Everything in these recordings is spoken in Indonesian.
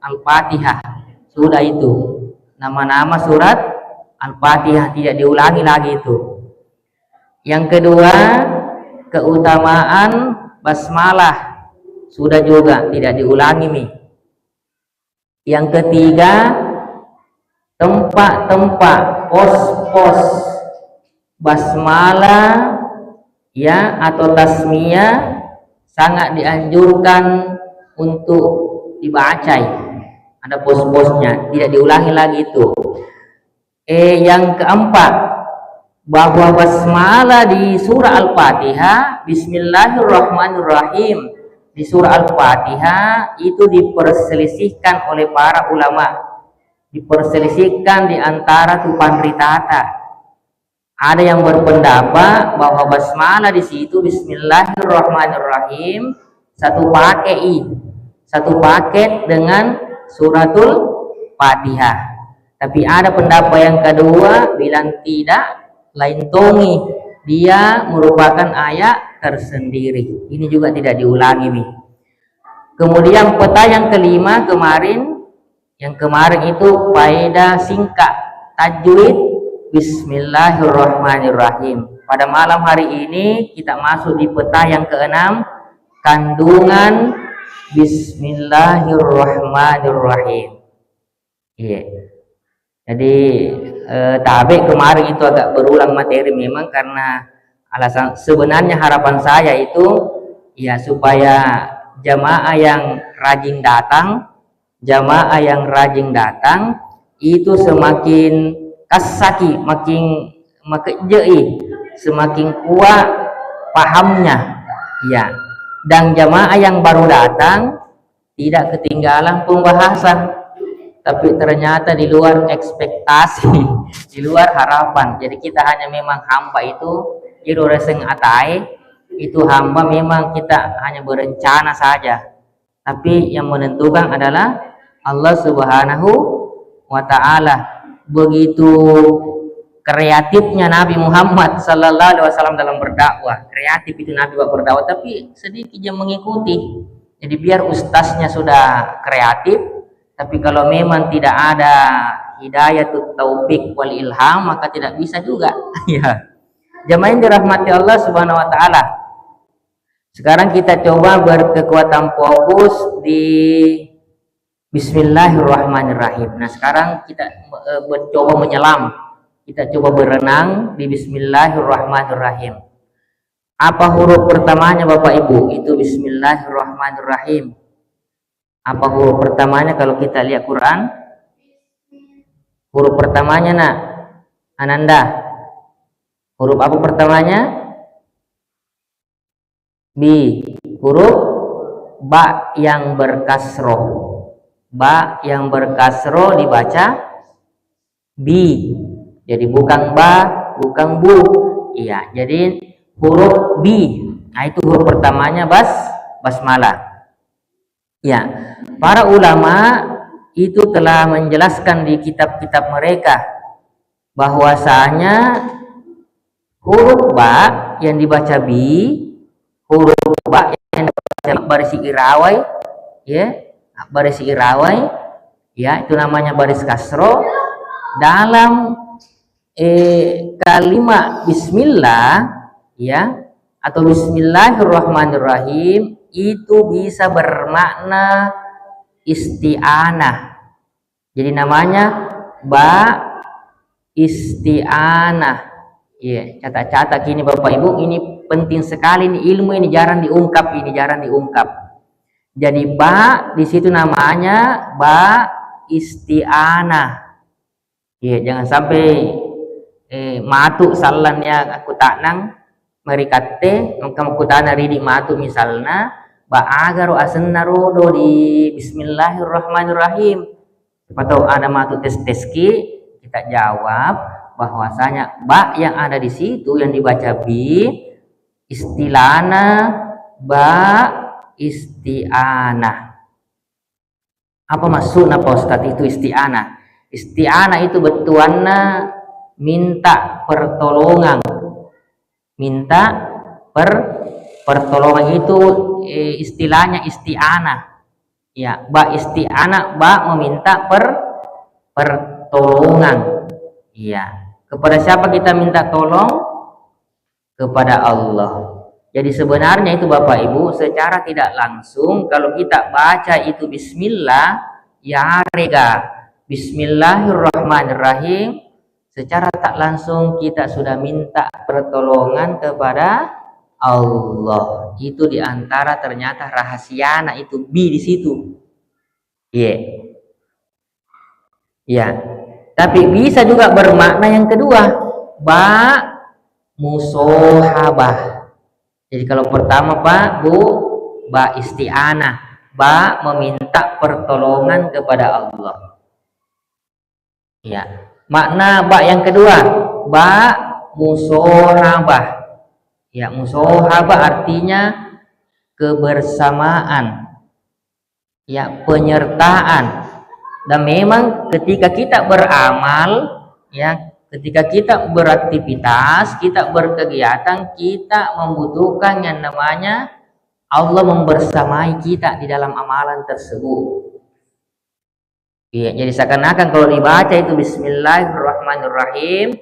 Al-Fatihah. Sudah itu. Nama-nama surat Al-Fatihah tidak diulangi lagi itu. Yang kedua, keutamaan basmalah sudah juga tidak diulangi nih. Yang ketiga, tempat-tempat pos-pos basmalah ya atau tasmiyah sangat dianjurkan untuk dibaca. Ada pos-posnya, tidak diulangi lagi itu. Yang keempat, bahwa basmalah di surah Al-Fatihah, Bismillahirrahmanirrahim, di surah Al-Fatihah itu diperselisihkan oleh para ulama, diperselisihkan di antara Tupanritata. Ada yang berpendapat bahwa basmalah di situ Bismillahirrahmanirrahim satu paket dengan suratul Fatihah. Tapi ada pendapat yang kedua bilang tidak, lain tongi, dia merupakan ayat tersendiri. Ini juga tidak diulangi nih. Kemudian peta yang kelima yang kemarin itu faedah singkat tajwid Bismillahirrahmanirrahim. Pada malam hari ini kita masuk di peta yang keenam, kandungan Bismillahirrahmanirrahim. Iya. Jadi tabe kemarin itu agak berulang materi memang karena alasan sebenarnya harapan saya itu ya supaya jamaah yang rajin datang itu semakin kasaki, makin jei, semakin kuat pahamnya ya. Dan jamaah yang baru datang tidak ketinggalan pembahasan, tapi ternyata di luar ekspektasi, di luar harapan. Jadi kita hanya memang hamba itu iru reseng atai, itu hamba memang kita hanya berencana saja, tapi yang menentukan adalah Allah Subhanahu wa Ta'ala. Begitu kreatifnya Nabi Muhammad sallallahu alaihi wasallam dalam berdakwah. Kreatif itu Nabi berdakwah, tapi sedikit yang mengikuti. Jadi biar ustaznya sudah kreatif, tapi kalau memang tidak ada hidayah taufik wal ilham maka tidak bisa juga. Ya. Jamaah yang dirahmati Allah Subhanahu wa Ta'ala. Sekarang kita coba berkekuatan fokus di Bismillahirrahmanirrahim. Nah, sekarang kita mencoba menyelam. Kita coba berenang di Bismillahirrahmanirrahim. Apa huruf pertamanya Bapak Ibu? Itu Bismillahirrahmanirrahim. Apa huruf pertamanya kalau kita lihat Quran? Huruf pertamanya nak Ananda. Huruf apa pertamanya? B. Huruf ba yang berkasroh. Ba yang berkasroh dibaca bi. Jadi bukan ba, bukan bu. Iya, jadi huruf bi. Nah, itu huruf pertamanya basmalah. Ya, para ulama itu telah menjelaskan di kitab-kitab mereka bahwasanya huruf ba yang dibaca bi, huruf ba yang dibaca baris irawai, ya, baris irawai, ya, itu namanya baris kasro. Dalam kalimat bismillah, ya, atau Bismillahirrahmanirrahim itu bisa bermakna isti'anah. Jadi namanya ba isti'anah. Ya, catat-catat gini Bapak Ibu, ini penting sekali, ini ilmu ini jarang diungkap, Jadi ba di situ namanya ba isti'anah. Ya, jangan sampai matu sallannya aku tak nang merikate maka kutana ridi matu misalnya ba agaru asenna rodo di Bismillahirrahmanirrahim. Atau ada matu tes-teski, kita jawab bahwasanya ba yang ada di situ yang dibaca bi istilana ba isti'anah. Apa maksudnya Pak Ustadz itu isti'anah? Isti'anah itu betuanna minta pertolongan. Pertolongan itu istilahnya isti'anah. Ya, ba isti'anah, ba meminta pertolongan. Iya. Kepada siapa kita minta tolong? Kepada Allah. Jadi sebenarnya itu Bapak Ibu, secara tidak langsung kalau kita baca itu bismillah, ya rega, bismillahirrahmanirrahim, secara tak langsung kita sudah minta pertolongan kepada Allah. Itu diantara ternyata rahasia itu bi di situ. Iya. Ya. Tapi bisa juga bermakna yang kedua, ba musohabah. Jadi kalau pertama Pak, Bu, ba isti'anah, ba meminta pertolongan kepada Allah. Ya. Makna ba yang kedua, ba musohabah. Ya, musohabah artinya kebersamaan. Ya, penyertaan. Dan memang ketika kita beramal, ya, ketika kita beraktivitas, kita berkegiatan, kita membutuhkan yang namanya Allah membersamai kita di dalam amalan tersebut. Ya, jadi seakan-akan kalau dibaca itu bismillahirrahmanirrahim,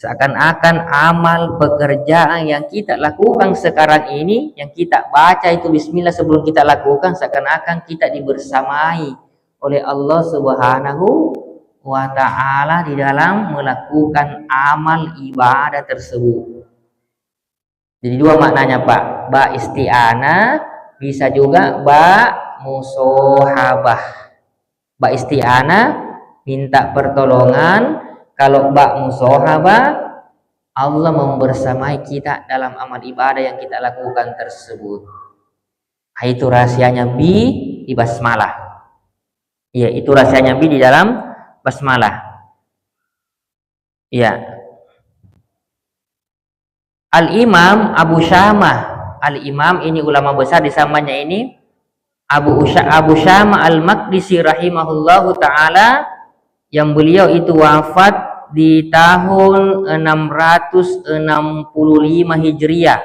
seakan-akan amal pekerjaan yang kita lakukan sekarang ini, yang kita baca itu bismillah sebelum kita lakukan, seakan-akan kita dibersamai oleh Allah Subhanahu wa ta'ala di dalam melakukan amal ibadah tersebut. Jadi dua maknanya Pak, ba isti'anah, bisa juga ba musohabah. Ba isti'anah minta pertolongan, kalau ba musohabah Allah membersamai kita dalam amal ibadah yang kita lakukan tersebut. Itu rahasianya di basmalah. Ya, itu rahasianya di dalam basmalah. Ya. Al-Imam Abu Syamah. Al-Imam ini ulama besar di zamannya ini. Abu Syamah Al-Maqdisi rahimahullahu ta'ala, yang beliau itu wafat di tahun 665 Hijriah.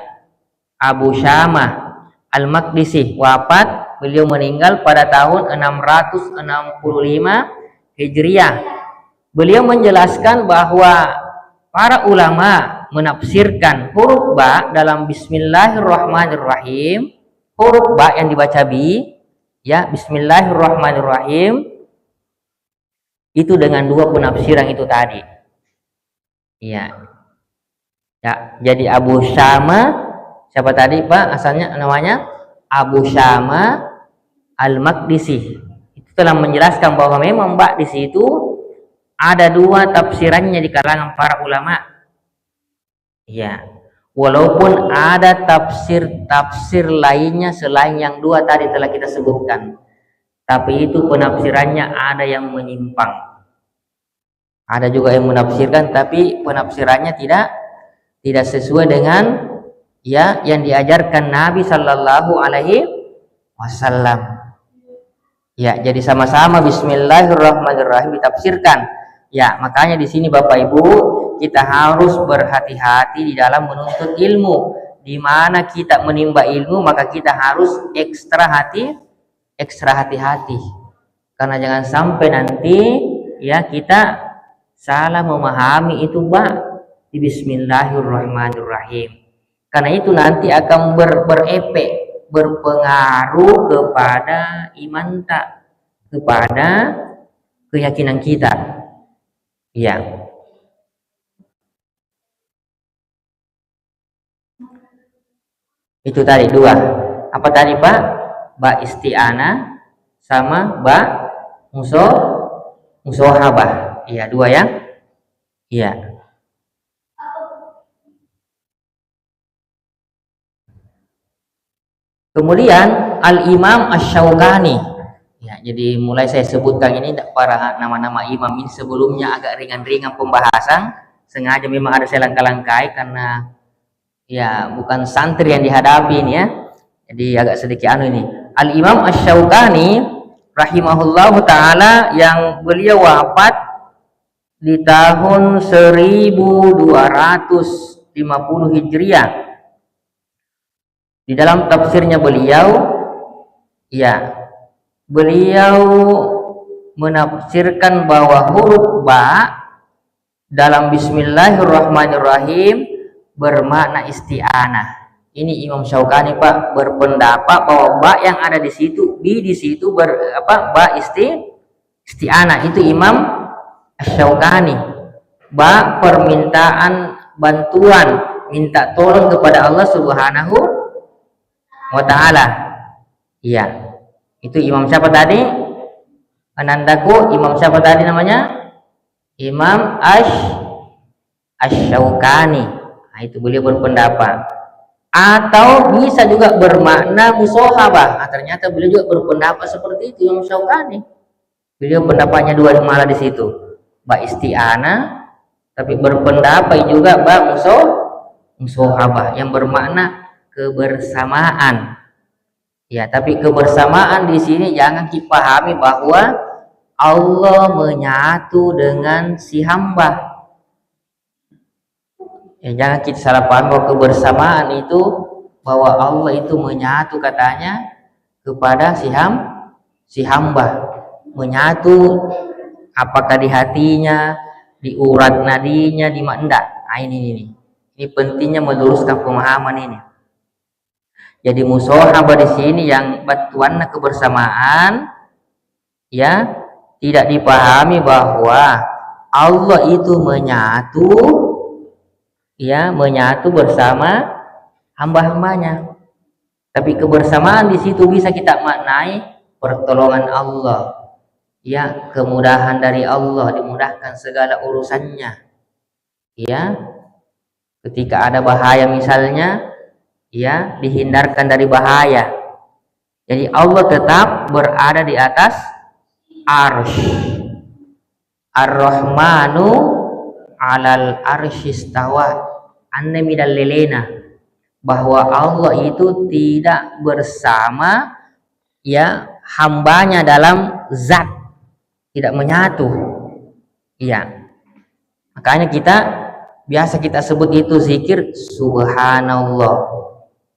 Abu Syamah Al-Maqdisi wafat, beliau meninggal pada tahun 665 Hijriah. Beliau menjelaskan bahwa para ulama menafsirkan huruf ba dalam bismillahirrahmanirrahim, huruf ba yang dibaca bi, ya, bismillahirrahmanirrahim, itu dengan dua penafsiran itu tadi. Ya. Ya, jadi Abu Syamah, siapa tadi Pak asalnya namanya? Abu Syamah Al-Maqdisi. Itu telah menjelaskan bahwa memang Mbak di situ ada dua tafsirannya di kalangan para ulama. Ya, walaupun ada tafsir lainnya selain yang dua tadi telah kita sebutkan, tapi itu penafsirannya ada yang menyimpang. Ada juga yang menafsirkan, tapi penafsirannya tidak sesuai dengan ya yang diajarkan Nabi Sallallahu Alaihi Wasallam. Ya, jadi sama-sama bismillahirrahmanirrahim ditafsirkan. Ya, makanya di sini Bapak Ibu, kita harus berhati-hati di dalam menuntut ilmu. Di mana kita menimba ilmu, maka kita harus ekstra hati-hati. Karena jangan sampai nanti ya kita salah memahami itu Pak di bismillahirrahmanirrahim. Karena itu nanti akan berefek, berpengaruh kepada iman tak, kepada keyakinan kita. Ya. Itu tadi dua. Apa tadi Pak? Ba isti'anah sama ba musohabah. Iya, dua ya. Iya. Kemudian Al-Imam Asy-Syaukani. Ya, jadi mulai saya sebutkan ini para nama-nama imam ini sebelumnya agak ringan-ringan pembahasan, sengaja memang ada saya langkah-langkai karena ya bukan santri yang dihadapi ini ya. Jadi agak sedikit ini. Al-Imam Asy-Syaukani rahimahullahu taala yang beliau wafat di tahun 1250 Hijriah. Di dalam tafsirnya beliau, ya, beliau menafsirkan bahwa huruf ba dalam Bismillahirrahmanirrahim bermakna isti'anah. Ini Imam Syaukani Pak berpendapat bahwa ba yang ada di situ, di situ ba isti'anah. Itu Imam Syaukani. Ba permintaan bantuan, minta tolong kepada Allah Subhanahu wa taala. Iya. Itu Imam siapa tadi? Anandaku, Imam siapa tadi namanya? Imam Asy-Syaukani. Nah, itu beliau berpendapat. Atau bisa juga bermakna musohabah. Nah, ternyata beliau juga berpendapat seperti itu Imam Syaukani. Beliau pendapatnya dua malah di situ. Ba isti'anah, tapi berpendapat juga ba musohabah yang bermakna kebersamaan. Ya, tapi kebersamaan di sini jangan dipahami bahwa Allah menyatu dengan si hamba. Ya, jangan kita salah paham bahwa kebersamaan itu bahwa Allah itu menyatu katanya kepada si hamba. Menyatu apakah di hatinya, di urat nadinya, di mana enggak. Nah, ini pentingnya meluruskan pemahaman ini. Jadi musohabah di sini yang batuannya kebersamaan, ya, tidak dipahami bahwa Allah itu menyatu, ya, menyatu bersama hamba-hambanya. Tapi kebersamaan di situ bisa kita maknai pertolongan Allah, ya, kemudahan dari Allah, dimudahkan segala urusannya, ya. Ketika ada bahaya misalnya, ya, dihindarkan dari bahaya. Jadi Allah tetap berada di atas arsy. Ar-Rahmanu 'alal arsy istawa. Anna minal lelena, bahwa Allah itu tidak bersama, ya, hambanya dalam zat, tidak menyatu. Iya. Makanya biasa kita sebut itu zikir subhanallah.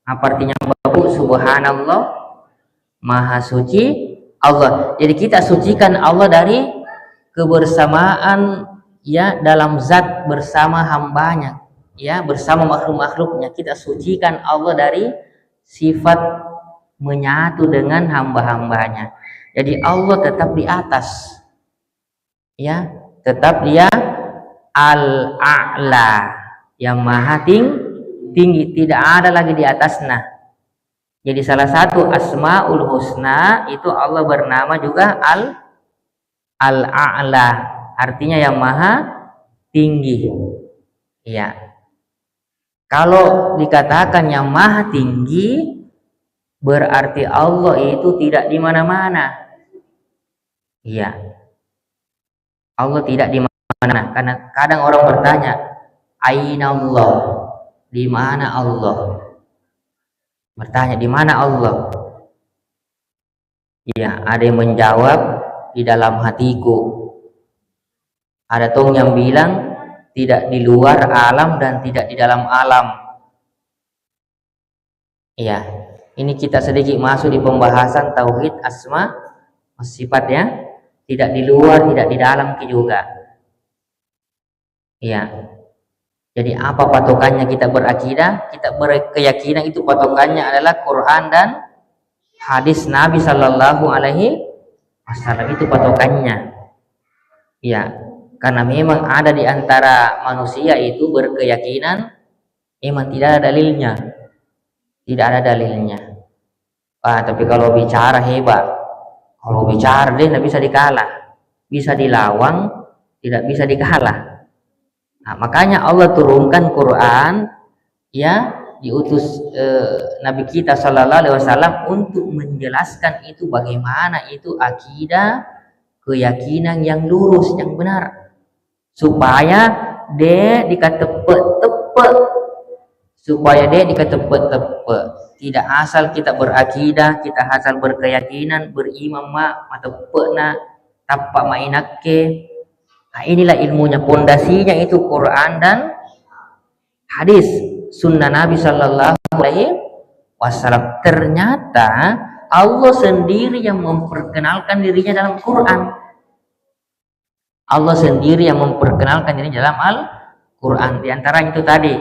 Apa artinya Bapak? Subhanallah, Maha suci Allah. Jadi kita sucikan Allah dari kebersamaan, ya, dalam zat bersama hambanya, ya, bersama makhluk-makhluknya. Kita sucikan Allah dari sifat menyatu dengan hamba-hambanya. Jadi Allah tetap di atas, ya, tetap dia al-a'la, yang maha tinggi, tidak ada lagi di atasnya. Jadi salah satu asmaul husna itu Allah bernama juga al-a'la, artinya yang maha tinggi. Ya. Kalau dikatakan yang maha tinggi, berarti Allah itu tidak di mana-mana. Iya. Allah tidak di mana, karena kadang orang bertanya, aina Allah? Di mana Allah? Bertanya di mana Allah? Ya, ada yang menjawab di dalam hatiku. Ada tuh yang bilang tidak di luar alam dan tidak di dalam alam. Ya, ini kita sedikit masuk di pembahasan tauhid asma wa sifat, ya. Tidak di luar, tidak di dalam juga. Ya. Jadi apa patokannya kita berakidah? Kita berkeyakinan itu patokannya adalah Quran dan hadis Nabi Sallallahu Alaihi Wasallam, itu patokannya. Ya, karena memang ada di antara manusia itu berkeyakinan memang tidak ada dalilnya, tapi kalau bicara hebat, kalau bicara dia tidak bisa dikalah, bisa dilawang, tidak bisa dikalah. Nah, makanya Allah turunkan Quran, ya, diutus Nabi kita Sallallahu Alaihi Wasallam untuk menjelaskan itu bagaimana itu akidah, keyakinan yang lurus, yang benar, supaya dia dikatepet-tepet, tidak asal kita berakidah, kita asal berkeyakinan, beriman atau pena tapak mainake. Nah, inilah ilmunya, pondasinya itu Quran dan hadis sunnah Nabi Sallallahu Alaihi Wasallam. Ternyata Allah sendiri yang memperkenalkan dirinya dalam Quran. Allah sendiri yang memperkenalkan dirinya dalam Al-Quran. Di antara itu tadi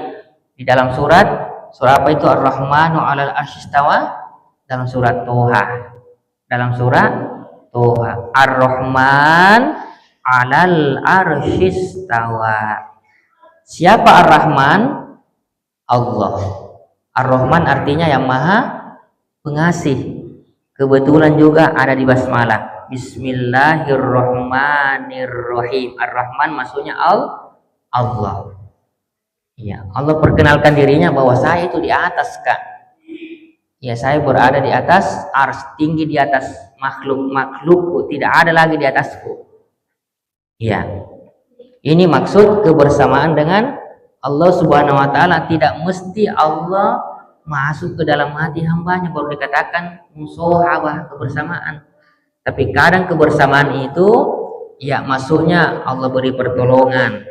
di dalam surat apa itu? Ar-Rahmanu 'alal 'arsy istawa, dalam surat Toha. Dalam surat Toha, Ar-Rahman 'alal 'arsy istawa. Siapa Ar-Rahman? Allah. Ar-Rahman artinya yang Maha Pengasih. Kebetulan juga ada di basmalah. Bismillahirrahmanirrahim. Ar-Rahman maksudnya Allah. Ya, Allah perkenalkan dirinya bahwa saya itu di atas, Kak. Ya, saya berada di atas ars, tinggi di atas makhlukku, tidak ada lagi di atasku. Ya. Ini maksud kebersamaan dengan Allah Subhanahu wa taala. Tidak mesti Allah masuk ke dalam hati hambanya baru dikatakan musahabah, kebersamaan. Tapi kadang kebersamaan itu ya maksudnya Allah beri pertolongan,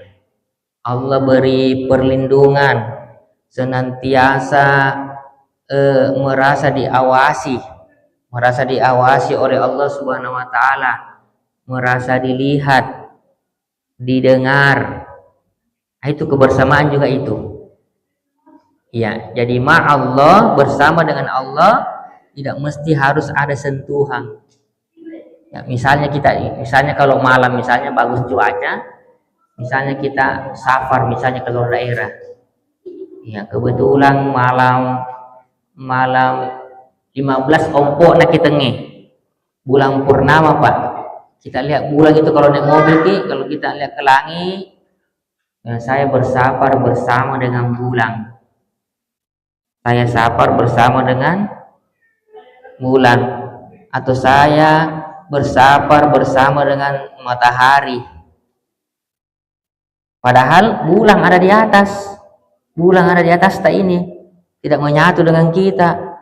Allah beri perlindungan, senantiasa merasa diawasi oleh Allah Subhanahu wa taala, merasa dilihat, didengar. Itu kebersamaan juga itu. Ya, jadi Allah, bersama dengan Allah tidak mesti harus ada sentuhan. Ya, misalnya kalau malam misalnya bagus cuaca, misalnya kita safar misalnya ke luar daerah. Ya, kebetulan malam 15 ompok nak kitenge. Bulan purnama, Pak. Kita lihat bulan itu kalau naik mobil kalau kita lihat ke langit, ya, saya bersafar bersama dengan bulan. Saya safar bersama dengan bulan, atau saya bersafar bersama dengan matahari. Padahal bulan ada di atas. Bulan ada di atas tak ini. Tidak menyatu dengan kita.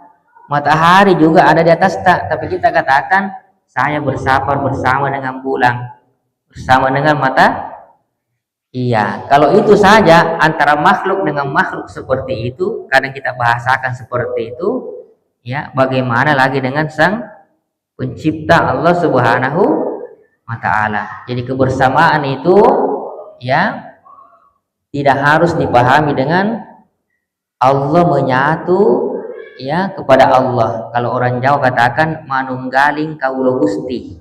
Matahari juga ada di atas tak. Tapi kita katakan saya bersafar bersama dengan bulan. Bersama dengan mata. Iya, kalau itu saja antara makhluk dengan makhluk seperti itu, kadang kita bahasakan seperti itu, ya, bagaimana lagi dengan Sang Pencipta Allah Subhanahu wa taala. Jadi kebersamaan itu ya tidak harus dipahami dengan Allah menyatu ya kepada Allah. Kalau orang Jawa katakan manunggaling kaulo Gusti.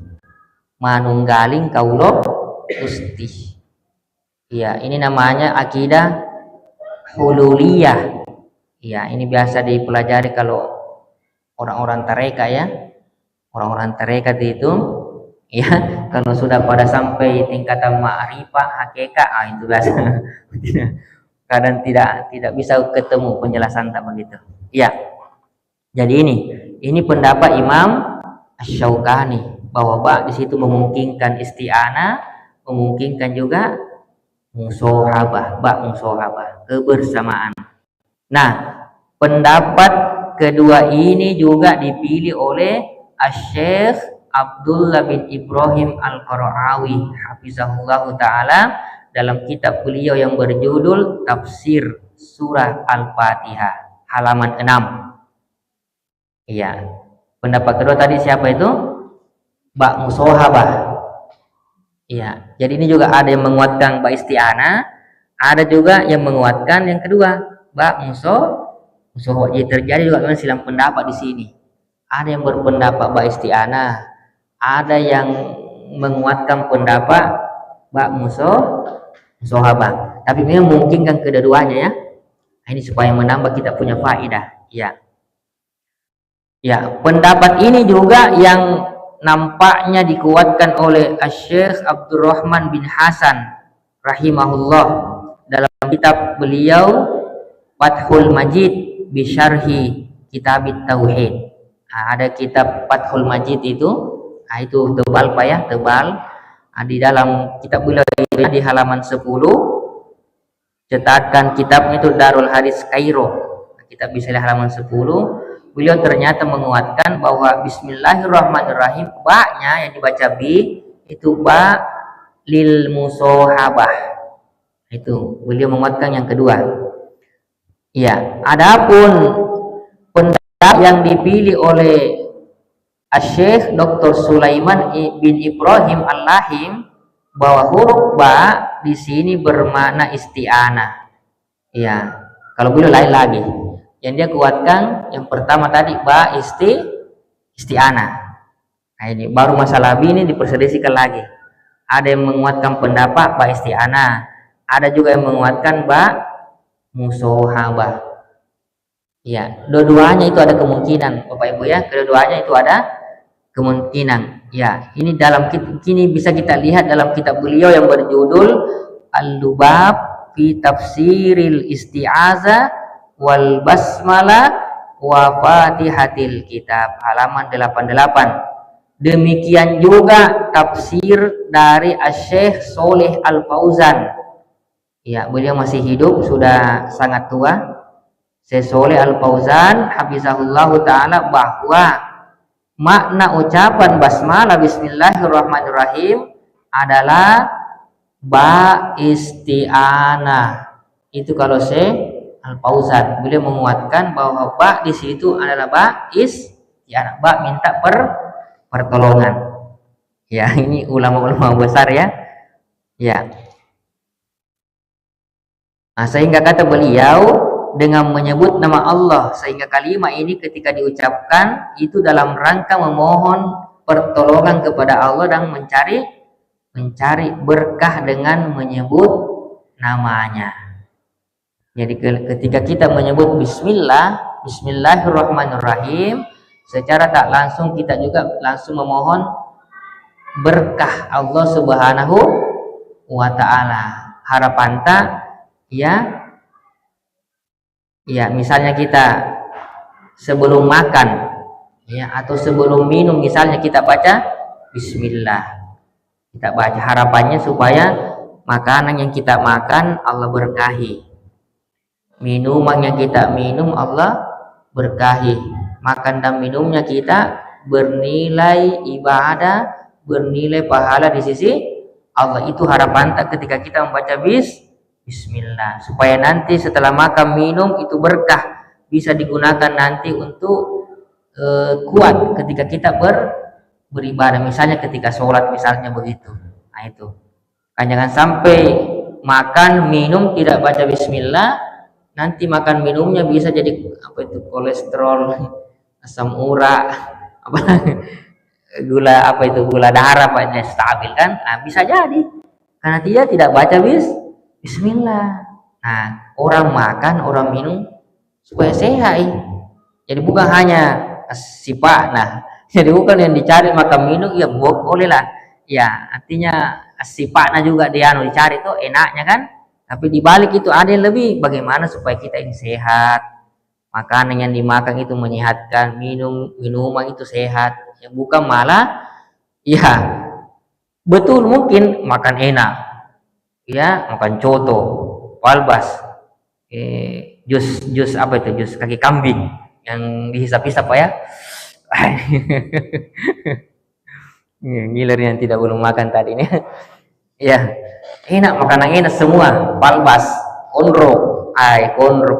Manunggaling kaulo Gusti. Ya, ini namanya akidah hululiyah. Ya, ini biasa dipelajari kalau orang-orang tarekat ya. Orang-orang tarekat itu ya, kalau sudah pada sampai tingkatan ma'rifah, hakikat, itu biasa. Kadang tidak bisa ketemu penjelasan tak begitu. Ya. Jadi ini pendapat Imam Asy-Syaukani bahwa di situ memungkinkan isti'anah, memungkinkan juga musahabah, kebersamaan. Nah, pendapat kedua ini juga dipilih oleh Asy-Syaikh Abdullah bin Ibrahim Al-Qara'awi hafizahullah taala dalam kitab beliau yang berjudul Tafsir Surah Al-Fatihah halaman 6. Iya. Pendapat kedua tadi siapa itu? Musahabah. Iya, jadi ini juga ada yang menguatkan isti'anah, ada juga yang menguatkan yang kedua, musahabah. Jadi terjadi juga memang silang pendapat di sini. Ada yang berpendapat isti'anah, ada yang menguatkan pendapat musahabah. Tapi memang memungkinkan kedua-duanya ya. Ini supaya menambah kita punya faedah. Ya. Ya, pendapat ini juga yang nampaknya dikuatkan oleh Asy-Syaikh Abdurrahman bin Hasan rahimahullah dalam kitab beliau Fathul Majid bi Syarhi Kitabit Tauhid. Nah, ada kitab Fathul Majid itu tebal Pak ya, tebal. Nah, di dalam kitab beliau di halaman 10 cetakan kitabnya itu Darul Hadis Kairo. Nah, kitab bisa di halaman 10. Beliau ternyata menguatkan bahwa Bismillahirrahmanirrahim, ba-nya yang dibaca bi itu ba lil musahabah. Itu beliau menguatkan yang kedua. Ya, adapun pendapat yang dipilih oleh Syekh Dr. Sulaiman bin Ibrahim Al-Lahim bahwa huruf ba di sini bermakna isti'anah. Ya, kalau beliau lain lagi. Yang dia kuatkan yang pertama tadi ba isti'anah. Nah, ini baru masalah ini diperselisihkan lagi. Ada yang menguatkan pendapat ba isti'anah, ada juga yang menguatkan ba musohabah. Ya, dua-duanya itu ada kemungkinan, Bapak Ibu ya. Kedua-duanya itu ada kemungkinan. Ya, ini kini bisa kita lihat dalam kitab beliau yang berjudul Al-Lubab fi Tafsiril Isti'azah wal Basmalah wa Fatihatil Kitab, halaman 88. Demikian juga tafsir dari Syekh Sholih Al-Fauzan. Ya, beliau masih hidup, sudah sangat tua. Syekh Sholih Al-Fauzan hafizahullah taala bahwa makna ucapan basmalah bismillahirrahmanirrahim adalah ba isti'anah. Itu kalau Syekh Al-Fauzan, beliau menguatkan bahwa ba di situ adalah ba isti'anah, ba minta pertolongan. Ya, ini ulama-ulama besar ya. Ya. Nah, sehingga kata beliau dengan menyebut nama Allah, sehingga kalimat ini ketika diucapkan itu dalam rangka memohon pertolongan kepada Allah dan mencari berkah dengan menyebut namanya. Jadi ketika kita menyebut Bismillahirrahmanirrahim, secara tak langsung kita juga langsung memohon berkah Allah Subhanahu wa taala. Harapan tak ya, misalnya kita sebelum makan ya atau sebelum minum misalnya kita baca bismillah. Kita baca harapannya supaya makanan yang kita makan Allah berkahi. Minuman yang kita minum Allah berkahi. Makan dan minumnya kita bernilai ibadah, bernilai pahala di sisi Allah. Itu harapan ketika kita membaca bismillah, supaya nanti setelah makan minum itu berkah, bisa digunakan nanti untuk kuat ketika kita beribadah, misalnya ketika sholat misalnya begitu. Nah itu kan jangan sampai makan minum tidak baca bismillah, nanti makan minumnya bisa jadi kolesterol, asam urat, gula gula darah stabil kan. Nah bisa jadi karena dia tidak baca bismillah. Nah, orang makan, orang minum supaya sehat. Jadi bukan hanya sifat. Nah, jadi bukan yang dicari makan minum ya boleh lah. Ya, artinya sifatnya juga dia dicari tuh enaknya kan. Tapi di balik itu ada yang lebih, bagaimana supaya kita ini sehat. Makanan yang dimakan itu menyehatkan, minuman itu sehat. Ya bukan malah ya betul mungkin makan enak. Ya, makan coto, walbas, jus jus kaki kambing yang dihisap-hisap ya. Ngiler yang tidak belum makan tadi nih. Ya, enak, makanan enak semua, walbas, konro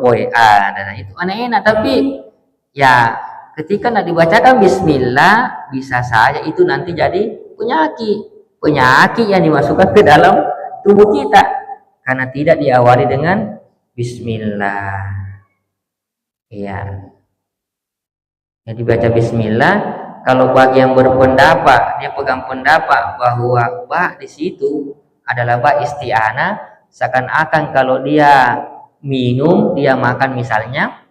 boy, dan itu enak, tapi ya ketika nak dibacakan bismillah bisa saja itu nanti jadi penyakit yang dimasukkan ke dalam tubuh kita karena tidak diawali dengan bismillah. Iya. Jadi baca bismillah. Kalau bagi yang berpendapat, dia pegang pendapat bahwa ba di situ adalah ba isti'anah, seakan-akan kalau dia minum, dia makan misalnya,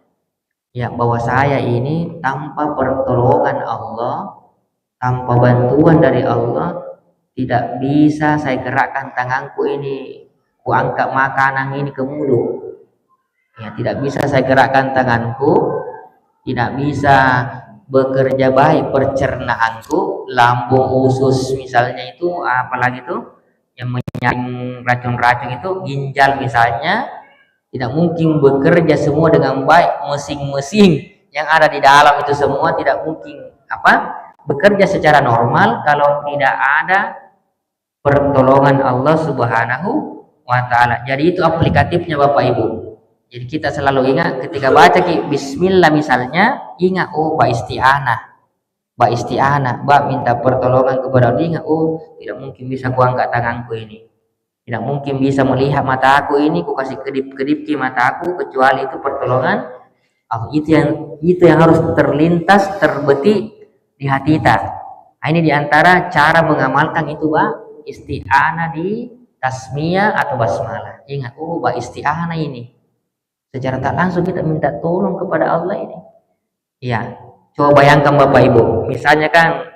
ya bahwa saya ini tanpa pertolongan Allah, tanpa bantuan dari Allah, tidak bisa saya gerakkan tanganku ini, ku angkat makanan ini ke mulut. Ya, tidak bisa saya gerakkan tanganku, tidak bisa bekerja baik percernaanku, lambung usus misalnya itu, apalagi itu yang menyaring racun-racun itu, ginjal misalnya, tidak mungkin bekerja semua dengan baik. Mesin-mesin yang ada di dalam itu semua tidak mungkin bekerja secara normal kalau tidak ada pertolongan Allah Subhanahu wa taala. Jadi itu aplikatifnya Bapak Ibu. Jadi kita selalu ingat ketika baca bismillah misalnya, ingat ba isti'anah. ba isti'anah, ba minta pertolongan kepada Allah. Ingat, oh tidak mungkin bisa ku angkat tanganku ini, tidak mungkin bisa melihat mata aku ini, ku kasih kedip-kedip ke mata aku, kecuali itu pertolongan Allah. Itu yang harus terlintas, terbetik di hati kita. Nah, ini diantara cara mengamalkan itu ba isti'anah di tasmiyah atau basmalah. Ingat, oh ba isti'anah ini secara tak langsung kita minta tolong kepada Allah ini. Ya, coba bayangkan Bapak Ibu, misalnya kan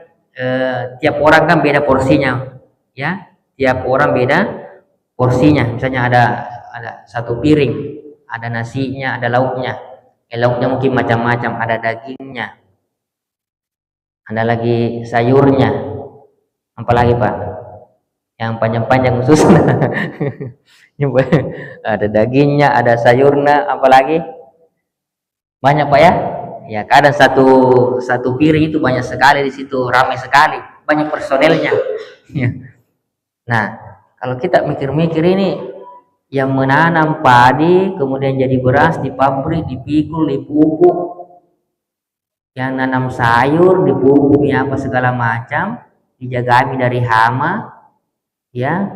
tiap orang kan beda porsinya, ya, tiap orang beda porsinya. Misalnya ada satu piring, ada nasinya, ada lauknya. Lauknya mungkin macam-macam, ada dagingnya, ada lagi sayurnya, apalagi Pak, yang panjang-panjang khusus. Ada dagingnya, ada sayurnya, apalagi banyak Pak ya. Ya kadang satu piring itu banyak sekali, di situ ramai sekali, banyak personelnya. Ya. Nah, kalau kita mikir-mikir ini, yang menanam padi kemudian jadi beras di pabrik, dipikul, dipupuk, yang nanam sayur dipupuk, ya apa segala macam, dijagami dari hama, ya.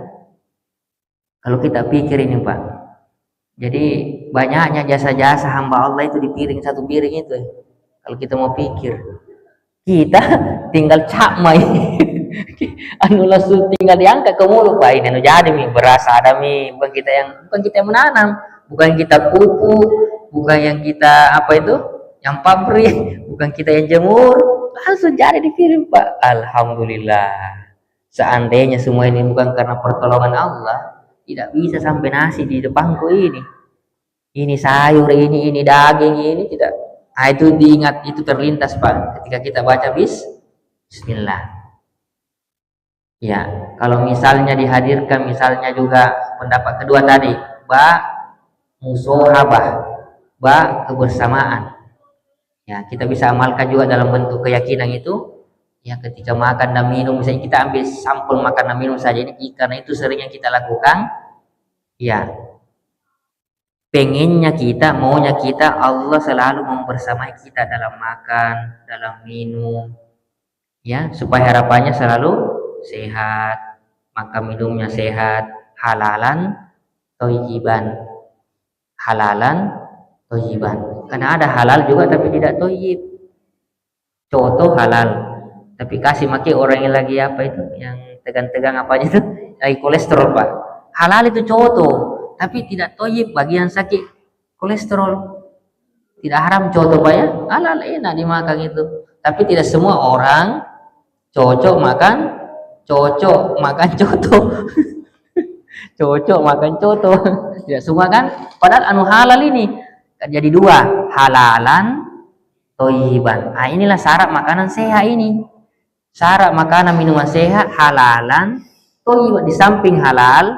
Kalau kita pikir ini Pak, jadi banyaknya jasa-jasa hamba Allah itu di piring, satu piring itu. Kalau kita mau pikir, kita tinggal capmai. Anu langsung tinggal diangkat ke mulut Pak, ini anu jadi mie beras ada mie, bukan kita yang menanam, bukan kita pupuk, bukan yang kita apa itu, yang pabrik, bukan kita yang jemur, langsung jadi di piring Pak. Alhamdulillah. Seandainya semua ini bukan karena pertolongan Allah, tidak bisa sampai nasi di depanku ini. Ini sayur, ini daging, ini tidak. Nah, itu diingat, itu terlintas Pak ketika kita baca bismillah. Ya, kalau misalnya dihadirkan misalnya juga pendapat kedua tadi, ba musohabah, ba kebersamaan. Ya, kita bisa amalkan juga dalam bentuk keyakinan itu. Ya, ketika makan dan minum, misalnya kita ambil sampel makan dan minum saja ini, karena itu sering yang kita lakukan. Ya, pengennya kita, maunya kita, Allah selalu membersamai kita dalam makan, dalam minum, ya, supaya harapannya selalu sehat, maka minumnya sehat, halalan thayyiban, halalan thayyiban. Karena ada halal juga tapi tidak thayyib. Contoh halal tapi kasih maki orang yang lagi apa itu, yang tegang-tegang apa aja itu, lagi kolesterol Pak. Halal itu contoh tapi tidak thayyib bagi yang sakit kolesterol. Tidak haram contoh Pak ya, halal enak dimakan itu. Tapi tidak semua orang cocok makan coto. Cocok makan coto. Tidak semua kan, padahal anu halal ini jadi dua, halalan thayyiban. Nah, inilah syarat makanan sehat ini. Syarat makanan minuman sehat halalan thayyiban. Di samping halal,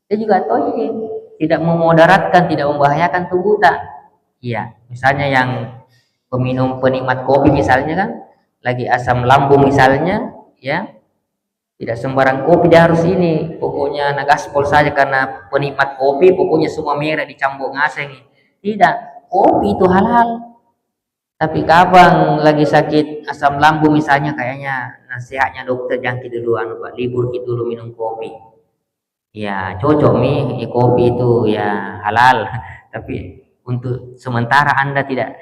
dia juga thayyib, tidak memudaratkan, tidak membahayakan tubuh kita. Iya, misalnya yang penikmat kopi misalnya kan, lagi asam lambung misalnya, ya. Tidak sembarang kopi dia harus ini, pokoknya nagaspol saja karena penikmat kopi, pokoknya semua merah dicampur ngaseng. Tidak, kopi itu halal. Tapi kapan lagi sakit asam lambung misalnya, kayaknya nasihatnya dokter jangan dulu Pak, libur dulu minum kopi. Ya cocok nih kopi itu ya halal, tapi untuk sementara Anda tidak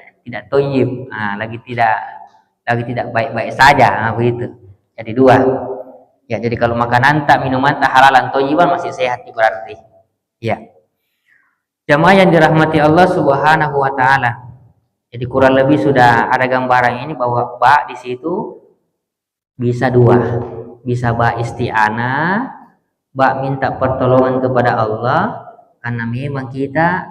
thayyib, lagi tidak baik-baik saja, begitu. Jadi dua. Ya, jadi kalau makanan tak, minuman tak halalan thayyiban masih sehat berarti. Ya. Jamaah yang dirahmati Allah Subhanahu wa taala. Jadi kurang lebih sudah ada gambaran ini bahwa ba di situ bisa dua. Bisa ba isti'anah, ba minta pertolongan kepada Allah, karena memang kita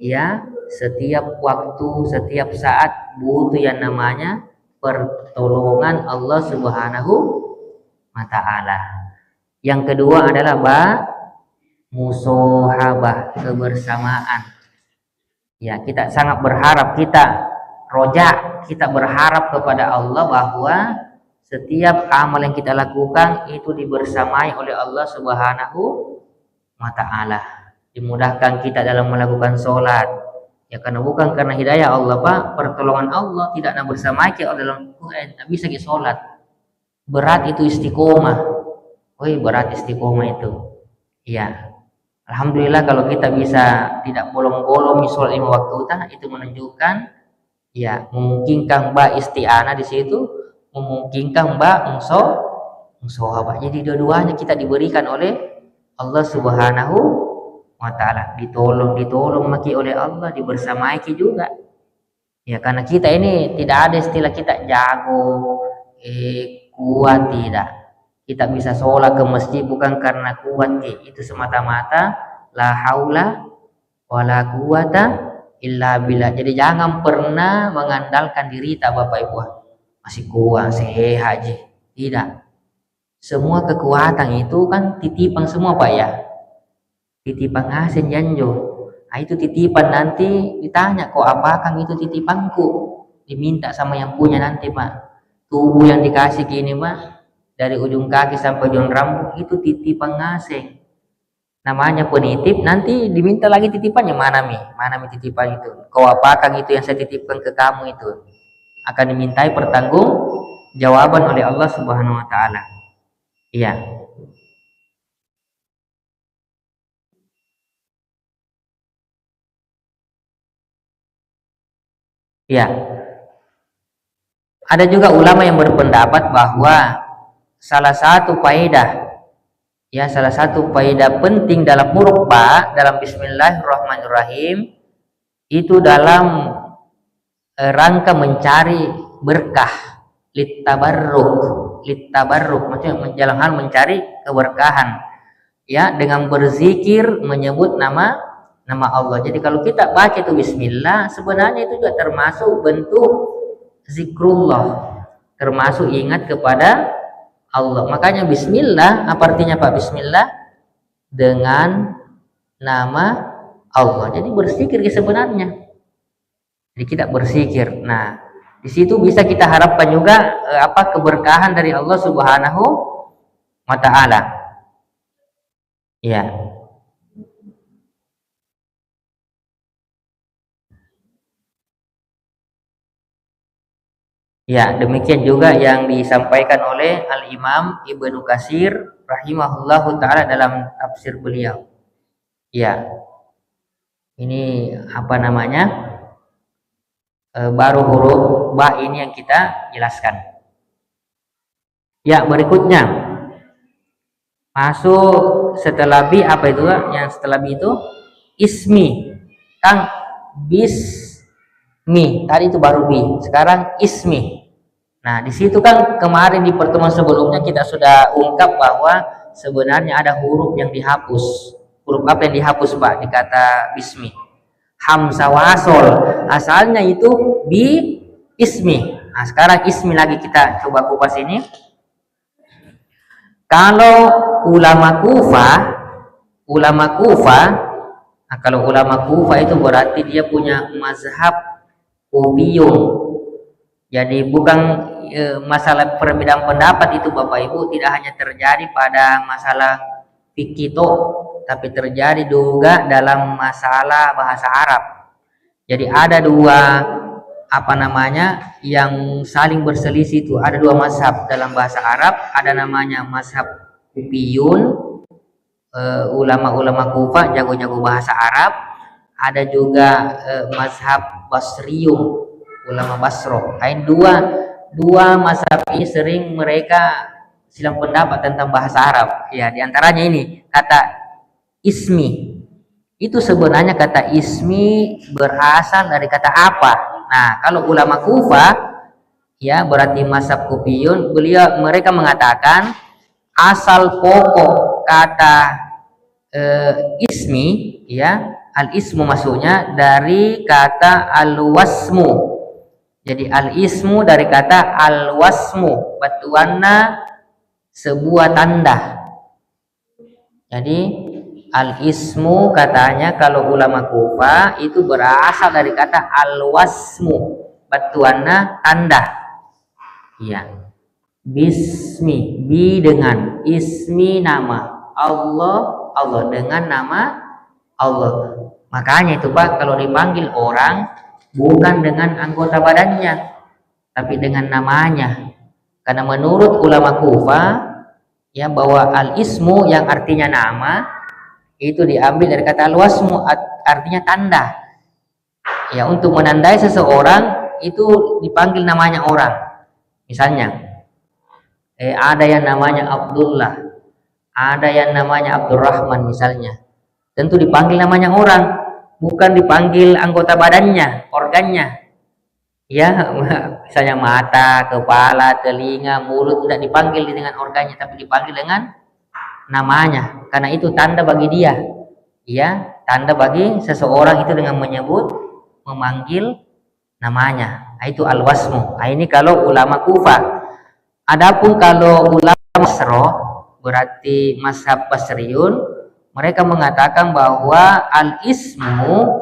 ya setiap waktu, setiap saat butuh yang namanya pertolongan Allah Subhanahu wa ta'ala. Yang kedua adalah ba musohabah, kebersamaan. Ya, kita sangat berharap, kita berharap kepada Allah bahwa setiap amal yang kita lakukan itu dibersamai oleh Allah Subhanahu wa ta'ala. Dimudahkan kita dalam melakukan sholat, Ya karena bukan karena hidayah Allah Pak, pertolongan Allah tidak nak bersama kita dalam Quran, tak bisa kita sholat. Berat itu istiqomah. Woi, berat istiqomah itu. Iya. Alhamdulillah kalau kita bisa tidak bolong-bolong sholat 5 waktu itu menunjukkan ya memungkinkan Mbak isti'anah di situ, memungkinkan Mbak Pak. Jadi dua-duanya kita diberikan oleh Allah Subhanahu wa taala, ditolong maki oleh Allah, dibersamai juga. Ya karena kita ini tidak ada istilah kita jago, kuat, tidak. Kita bisa sholat ke masjid bukan karena kuat, itu semata-mata la haula wala quwata illa billah. Jadi jangan pernah mengandalkan diri tak Bapak Ibu. Masih kuat, sehat aja. Tidak. Semua kekuatan itu kan titipan semua Pak ya. Titipan asin janjo. Nah, itu titipan nanti ditanya kok apakah itu titipanku? Diminta sama yang punya nanti Pak. Tubuh yang dikasih gini Pak, dari ujung kaki sampai ujung rambut itu titipan ngasing. Namanya penitip, nanti diminta lagi titipannya, mana mi titipan itu, kau apakah itu yang saya titipkan ke kamu itu, akan dimintai pertanggung jawaban oleh Allah Subhanahu wa taala. Iya. Iya. Ada juga ulama yang berpendapat bahwa salah satu faedah penting dalam huruf ba dalam Bismillahirrahmanirrahim itu dalam rangka mencari berkah, litabarruk maksudnya dalam hal mencari keberkahan ya, dengan berzikir menyebut nama Allah. Jadi kalau kita baca itu bismillah, sebenarnya itu juga termasuk bentuk zikrullah, termasuk ingat kepada Allah. Makanya bismillah, apa artinya Pak bismillah? Dengan nama Allah. Jadi berzikir sebenarnya. Jadi kita berzikir. Nah, di situ bisa kita harapkan juga keberkahan dari Allah Subhanahu wa taala. Ya. Ya, demikian juga yang disampaikan oleh Al-Imam Ibnu Katsir rahimahullahu taala dalam tafsir beliau. Ya. Ini apa namanya? Baru huruf ba ini yang kita jelaskan. Ya, berikutnya masuk setelah bi, apa itu yang setelah bi itu? Ismi. Kang, bismi. Tadi itu baru bi, sekarang ismi. Nah, di situ kan kemarin di pertemuan sebelumnya kita sudah ungkap bahwa sebenarnya ada huruf yang dihapus. Huruf apa yang dihapus Pak di kata bismi? Hamzah wasol, asalnya itu bi ismi. Nah, sekarang ismi lagi kita coba kupas ini. Kalau ulama Kufah, nah kalau ulama Kufah itu berarti dia punya mazhab Kufiyun. Jadi bukan masalah perbedaan pendapat itu Bapak Ibu tidak hanya terjadi pada masalah fikih, tapi terjadi juga dalam masalah bahasa Arab. Jadi ada dua yang saling berselisih itu, ada dua mazhab dalam bahasa Arab, ada namanya mazhab Kufiyun, ulama-ulama Kufah jago-jago bahasa Arab, ada juga mazhab Basriyun, ulama Basro. Dua mazhab ini sering mereka silang pendapat tentang bahasa Arab. Ya, diantaranya ini kata ismi. Itu sebenarnya kata ismi berasal dari kata apa? Nah, kalau ulama Kufah ya berarti mazhab Kufiyun, mereka mengatakan asal pokok kata ismi ya, al-ismu maksudnya dari kata al-wasmu. Jadi al-ismu dari kata al-wasmu, batuanna sebuah tanda. Jadi al-ismu katanya kalau ulama Kufah itu berasal dari kata al-wasmu, batuanna tanda. Iya. Bismi, bi dengan, ismi nama, Allah dengan nama Allah. Makanya itu Pak, kalau dipanggil orang bukan dengan anggota badannya, tapi dengan namanya. Karena menurut ulama Kufah ya, bahwa al-ismu yang artinya nama itu diambil dari kata al-wasmu, artinya tanda. Ya, untuk menandai seseorang itu dipanggil namanya orang. Misalnya ada yang namanya Abdullah, ada yang namanya Abdurrahman misalnya. Tentu dipanggil namanya orang, bukan dipanggil anggota badannya, organnya. Ya, misalnya mata, kepala, telinga, mulut, tidak dipanggil dengan organnya, tapi dipanggil dengan namanya. Karena itu tanda bagi dia. Ya, tanda bagi seseorang itu dengan menyebut, memanggil namanya. Itu al-wasmu. Ini kalau ulama Kufah. Adapun kalau ulama Basro, berarti mazhab Basriun, mereka mengatakan bahwa al-ismu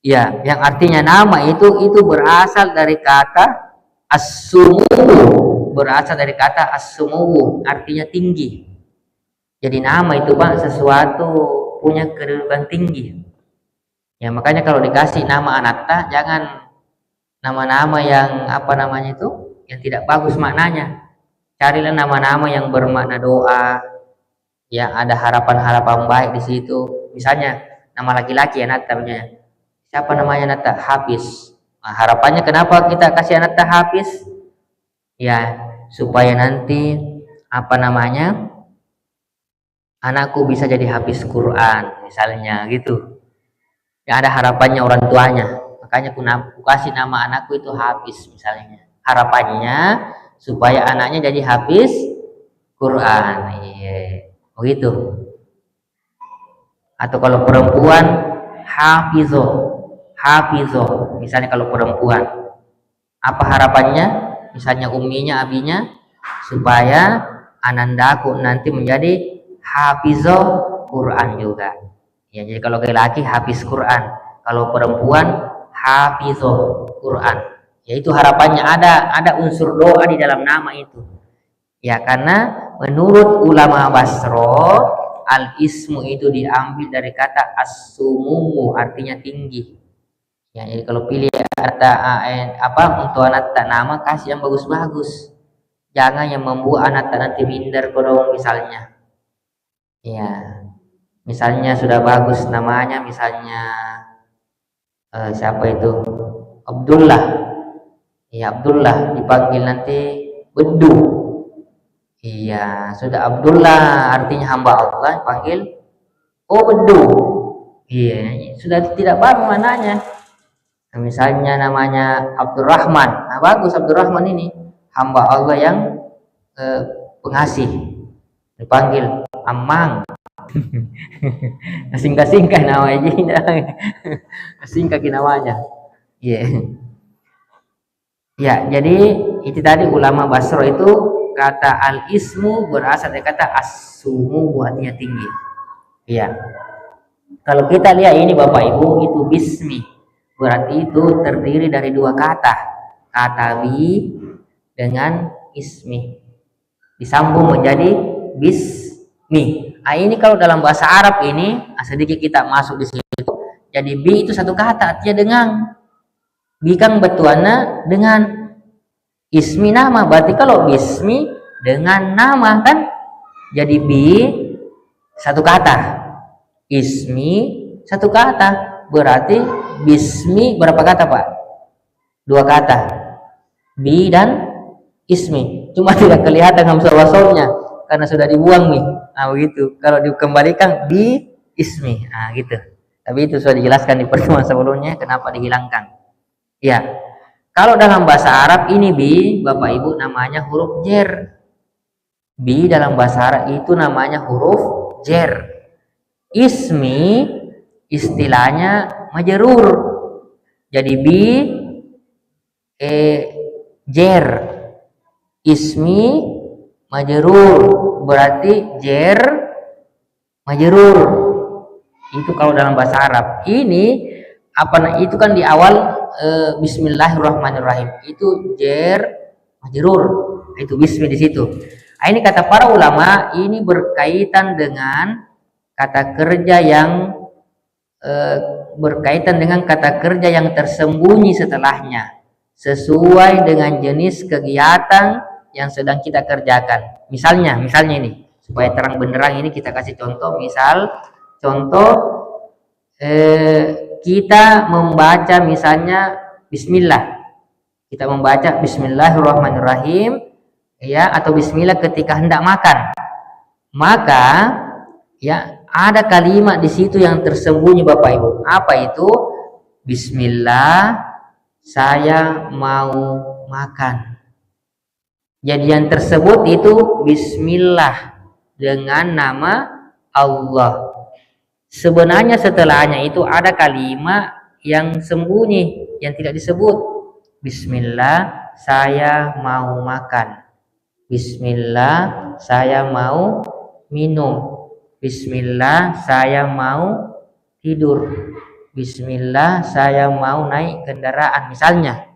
ya, yang artinya nama itu berasal dari kata as-sumu, berasal dari kata as-sumu, artinya tinggi. Jadi nama itu Pak sesuatu punya kedudukan tinggi. Ya, makanya kalau dikasih nama anatta jangan nama-nama yang apa namanya itu, yang tidak bagus maknanya. Carilah nama-nama yang bermakna doa, yang ada harapan-harapan baik di situ. Misalnya nama laki-laki anatta namanya. Siapa namanya anatta? Hafiz. Nah, harapannya kenapa kita kasih anatta Hafiz? Ya, supaya nanti apa namanya? Anakku bisa jadi hafiz Quran misalnya gitu. Ya, ada harapannya orang tuanya. Makanya aku kasih nama anakku itu Hafiz misalnya. Harapannya supaya anaknya jadi hafiz Quran. Iya, begitu. Atau kalau perempuan Hafizo, Hafizo. Misalnya kalau perempuan, apa harapannya? Misalnya umminya, abinya, supaya anandaku nanti menjadi Hafizo Quran juga. Ya, jadi kalau laki-laki hafiz Quran, kalau perempuan Hafizo Quran. Ya, itu harapannya, ada unsur doa di dalam nama itu. Ya, karena menurut ulama Basro, al-ismu itu diambil dari kata as-sumumu, artinya tinggi. Ya, jadi kalau pilih untuk anak tak nama, kasih yang bagus-bagus. Jangan yang membuat anak tak nanti minder kodong misalnya. Ya, misalnya sudah bagus namanya, misalnya siapa itu? Abdullah. Ya, Abdullah dipanggil nanti Bedu. Iya, sudah Abdullah artinya hamba Allah, panggil Bedu. Iya, sudah tidak bagus mananya. Nah, misalnya namanya Abdurrahman. Nah, bagus Abdurrahman ini, hamba Allah yang pengasih. Dipanggil Amang. Singkat-singkat namanya. Singkat namanya. Iya. Ya, jadi itu tadi ulama Basro itu kata al-ismu berasal dari kata as-sumu, artinya tinggi. Iya. Kalau kita lihat ini Bapak Ibu, itu bismi. Berarti itu terdiri dari dua kata. Kata bi dengan ismi. Disambung menjadi bismi. Nah, ini kalau dalam bahasa Arab ini, sedikit kita masuk di situ. Jadi bi itu satu kata, artinya dengan. Bi kan betuana dengan, ismi nama. Berarti kalau bismi dengan nama kan, jadi bi satu kata, ismi satu kata. Berarti bismi berapa kata Pak? Dua kata, bi dan ismi. Cuma tidak kelihatan hamzah wasalnya karena sudah dibuang nih. Nah begitu. Kalau dikembalikan bi ismi, nah gitu. Tapi itu sudah dijelaskan di pertemuan sebelumnya kenapa dihilangkan. Ya, kalau dalam bahasa Arab ini bi, Bapak Ibu, namanya huruf jer. Bi dalam bahasa Arab itu namanya huruf jer. Ismi istilahnya majerur. Jadi bi jer. Ismi majerur, berarti jer majerur. Itu kalau dalam bahasa Arab. Ini itu kan di awal bismillahirrahmanirrahim. Itu jer majrur. Itu bismi di situ. Nah, ini kata para ulama, ini berkaitan dengan kata kerja yang berkaitan dengan kata kerja yang tersembunyi setelahnya sesuai dengan jenis kegiatan yang sedang kita kerjakan. Misalnya ini supaya terang benderang ini kita kasih contoh. Contoh kita membaca misalnya Bismillah. Kita membaca Bismillahirrahmanirrahim, ya, atau Bismillah ketika hendak makan. Maka ya ada kalimat di situ yang tersembunyi Bapak Ibu. Apa itu? Bismillah, saya mau makan. Jadi yang tersebut itu Bismillah dengan nama Allah. Sebenarnya setelahnya itu ada kalimat yang sembunyi, yang tidak disebut. Bismillah, saya mau makan. Bismillah, saya mau minum. Bismillah, saya mau tidur. Bismillah, saya mau naik kendaraan misalnya.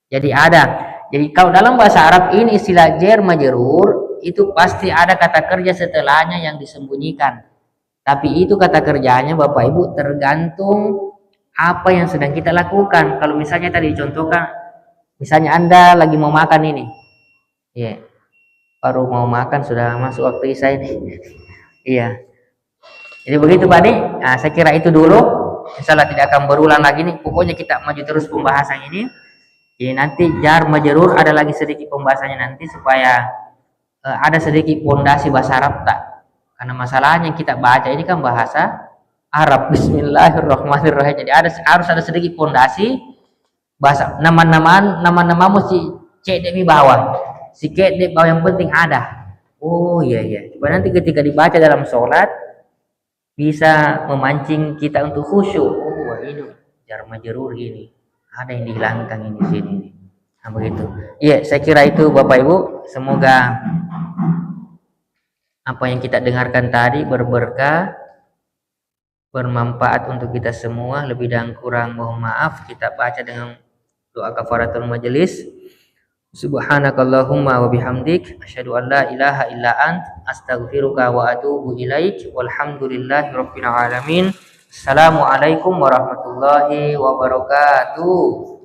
Jadi kalau dalam bahasa Arab ini istilah jar majrur itu pasti ada kata kerja setelahnya yang disembunyikan. Tapi itu kata kerjanya Bapak Ibu tergantung apa yang sedang kita lakukan. Kalau misalnya tadi dicontohkan, misalnya Anda lagi mau makan ini. Ya. Baru mau makan sudah masuk waktu isya ini. Iya. Jadi begitu Pak Adi. Nah, saya kira itu dulu. Insyaallah tidak akan berulang lagi nih. Pokoknya kita maju terus pembahasan ini. Jadi nanti jar majrur ada lagi sedikit pembahasannya nanti supaya ada sedikit pondasi bahasa Arab tak. Karena masalahnya yang kita baca ini kan bahasa Arab. Bismillahirrahmanirrahim. Jadi harus ada sedikit pondasi bahasa nama mesti cek di bawah. Sikit di bawah yang penting ada. Oh iya. Supaya nanti ketika dibaca dalam sholat bisa memancing kita untuk khusyuk. Oh ini jar majrur ini. Ada yang dihilangkan ini sini. Nah begitu. Iya, saya kira itu Bapak Ibu. Semoga apa yang kita dengarkan tadi berberkah, bermanfaat untuk kita semua. Lebih dan kurang mohon maaf. Kita baca dengan doa kafaratul majelis. Subhanakallahumma wa bihamdik asyhadu an la ilaha illa ant astaghfiruka wa atubu ilaik walhamdulillahi rabbil alamin. Assalamualaikum warahmatullahi wabarakatuh.